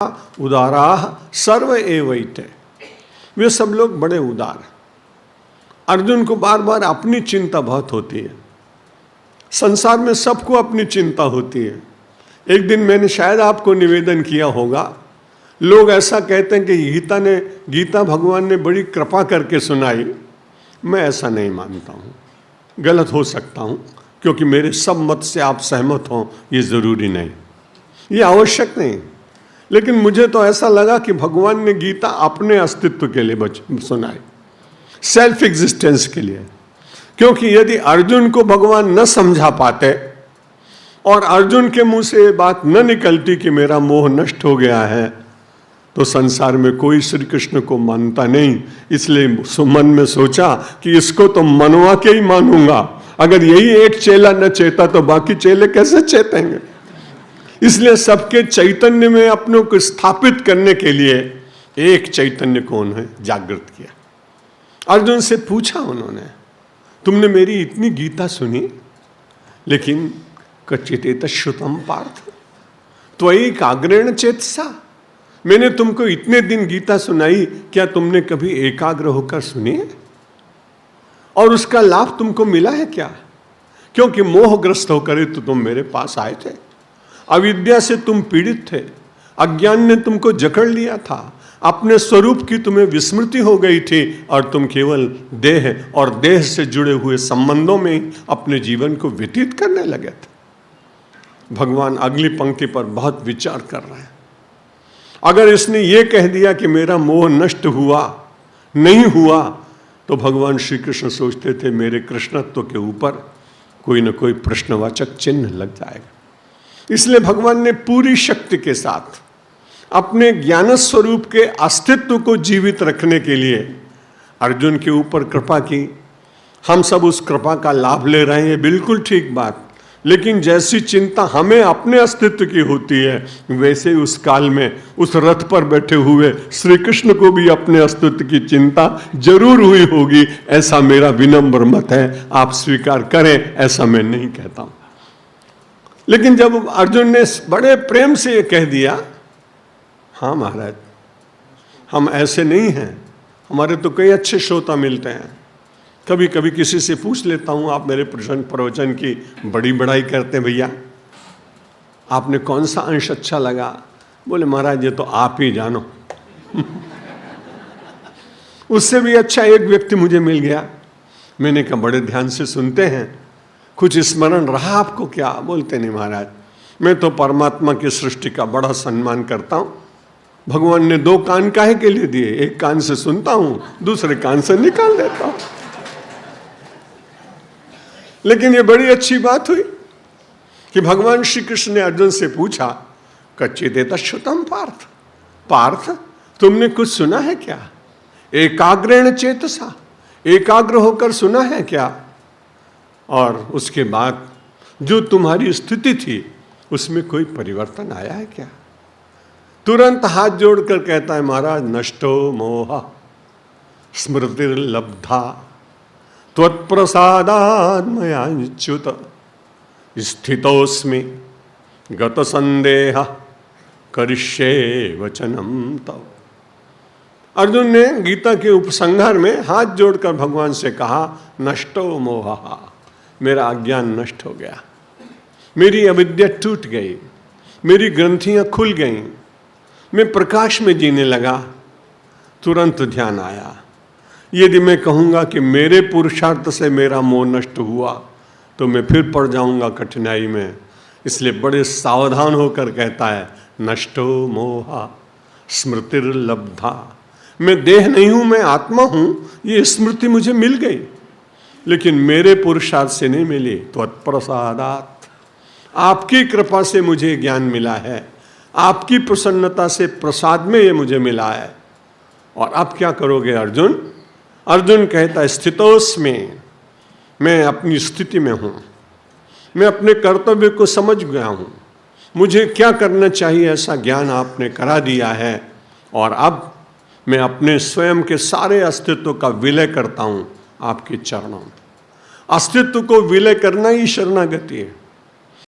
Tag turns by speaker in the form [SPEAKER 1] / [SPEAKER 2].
[SPEAKER 1] उदाराः सर्व एवैते। वे सब लोग बड़े उदार हैं। अर्जुन को बार बार अपनी चिंता बहुत होती है। संसार में सबको अपनी चिंता होती है। एक दिन मैंने शायद आपको निवेदन किया होगा, लोग ऐसा कहते हैं कि गीता भगवान ने बड़ी कृपा करके सुनाई। मैं ऐसा नहीं मानता हूँ, गलत हो सकता हूँ, क्योंकि मेरे सब मत से आप सहमत हों ये ज़रूरी नहीं, ये आवश्यक नहीं। लेकिन मुझे तो ऐसा लगा कि भगवान ने गीता अपने अस्तित्व के लिए सुनाई, सेल्फ एग्जिस्टेंस के लिए। क्योंकि यदि अर्जुन को भगवान न समझा पाते और अर्जुन के मुंह से ये बात न निकलती कि मेरा मोह नष्ट हो गया है, तो संसार में कोई श्री कृष्ण को मानता नहीं। इसलिए मन में सोचा कि इसको तो मनवा के ही मानूंगा। अगर यही एक चेला न चेता तो बाकी चेले कैसे चेतेंगे। इसलिए सबके चैतन्य में अपनों को स्थापित करने के लिए एक चैतन्य को उन्हें जागृत किया। अर्जुन से पूछा उन्होंने, तुमने मेरी इतनी गीता सुनी, लेकिन कच्चित श्रुतम पार्थ त्वयि काग्रेण चेतसा। मैंने तुमको इतने दिन गीता सुनाई, क्या तुमने कभी एकाग्र होकर सुनी है? और उसका लाभ तुमको मिला है क्या? क्योंकि मोहग्रस्त होकर ही तो तुम मेरे पास आए थे। अविद्या से तुम पीड़ित थे, अज्ञान ने तुमको जकड़ लिया था, अपने स्वरूप की तुम्हें विस्मृति हो गई थी और तुम केवल देह और देह से जुड़े हुए संबंधों में अपने जीवन को व्यतीत करने लगे थे। भगवान अगली पंक्ति पर बहुत विचार कर रहे हैं। अगर इसने ये कह दिया कि मेरा मोह नष्ट हुआ, नहीं हुआ, तो भगवान श्री कृष्ण सोचते थे मेरे कृष्णत्व के ऊपर कोई न कोई प्रश्नवाचक चिन्ह लग जाएगा। इसलिए भगवान ने पूरी शक्ति के साथ अपने ज्ञान स्वरूप के अस्तित्व को जीवित रखने के लिए अर्जुन के ऊपर कृपा की। हम सब उस कृपा का लाभ ले रहे हैं, बिल्कुल ठीक बात। लेकिन जैसी चिंता हमें अपने अस्तित्व की होती है, वैसे उस काल में उस रथ पर बैठे हुए श्री कृष्ण को भी अपने अस्तित्व की चिंता जरूर हुई होगी। ऐसा मेरा विनम्र मत है, आप स्वीकार करें, ऐसा मैं नहीं कहता हूं। लेकिन जब अर्जुन ने बड़े प्रेम से ये कह दिया, हाँ महाराज, हम ऐसे नहीं हैं, हमारे तो कई अच्छे श्रोता मिलते हैं। कभी कभी किसी से पूछ लेता हूँ, आप मेरे प्रवचन की बड़ी बड़ाई करते हैं, भैया आपने कौन सा अंश अच्छा लगा? बोले महाराज ये तो आप ही जानो। उससे भी अच्छा एक व्यक्ति मुझे मिल गया। मैंने कहा बड़े ध्यान से सुनते हैं, कुछ स्मरण रहा आपको क्या? बोलते नहीं महाराज, मैं तो परमात्मा की सृष्टि का बड़ा सम्मान करता हूँ। भगवान ने दो कान काहे के लिए दिए? एक कान से सुनता हूँ, दूसरे कान से निकाल देता हूँ। लेकिन ये बड़ी अच्छी बात हुई कि भगवान श्री कृष्ण ने अर्जुन से पूछा, कच्चिदेत श्रुतम पार्थ, पार्थ तुमने कुछ सुना है क्या? एकाग्रेण चेतसा, एकाग्र होकर सुना है क्या? और उसके बाद जो तुम्हारी स्थिति थी उसमें कोई परिवर्तन आया है क्या? तुरंत हाथ जोड़कर कहता है, महाराज नष्टो मोह स्मृतिर्लब्धा त्वत्प्रसादात् मयाच्युत स्थितोस्मि गत संदेह करिष्ये वचनम तव। अर्जुन ने गीता के उपसंहार में हाथ जोड़कर भगवान से कहा, नष्टो मोह, मेरा अज्ञान नष्ट हो गया, मेरी अविद्या टूट गई, मेरी ग्रंथियां खुल गईं, मैं प्रकाश में जीने लगा। तुरंत ध्यान आया, यदि मैं कहूँगा कि मेरे पुरुषार्थ से मेरा मोह नष्ट हुआ तो मैं फिर पड़ जाऊँगा कठिनाई में। इसलिए बड़े सावधान होकर कहता है, नष्टो मोहा स्मृतिर्लब्धा। मैं देह नहीं हूँ, मैं आत्मा हूँ, ये स्मृति मुझे मिल गई, लेकिन मेरे पुरुषार्थ से नहीं मिली। त्वत्प्रसादात्, आपकी कृपा से मुझे ज्ञान मिला है, आपकी प्रसन्नता से प्रसाद में ये मुझे मिला है। और अब क्या करोगे अर्जुन? अर्जुन कहता है, स्थितोस्मि, मैं अपनी स्थिति में हूँ, मैं अपने कर्तव्य को समझ गया हूँ, मुझे क्या करना चाहिए ऐसा ज्ञान आपने करा दिया है। और अब मैं अपने स्वयं के सारे अस्तित्व का विलय करता हूँ आपके चरणों में। अस्तित्व को विलय करना ही शरणागति है।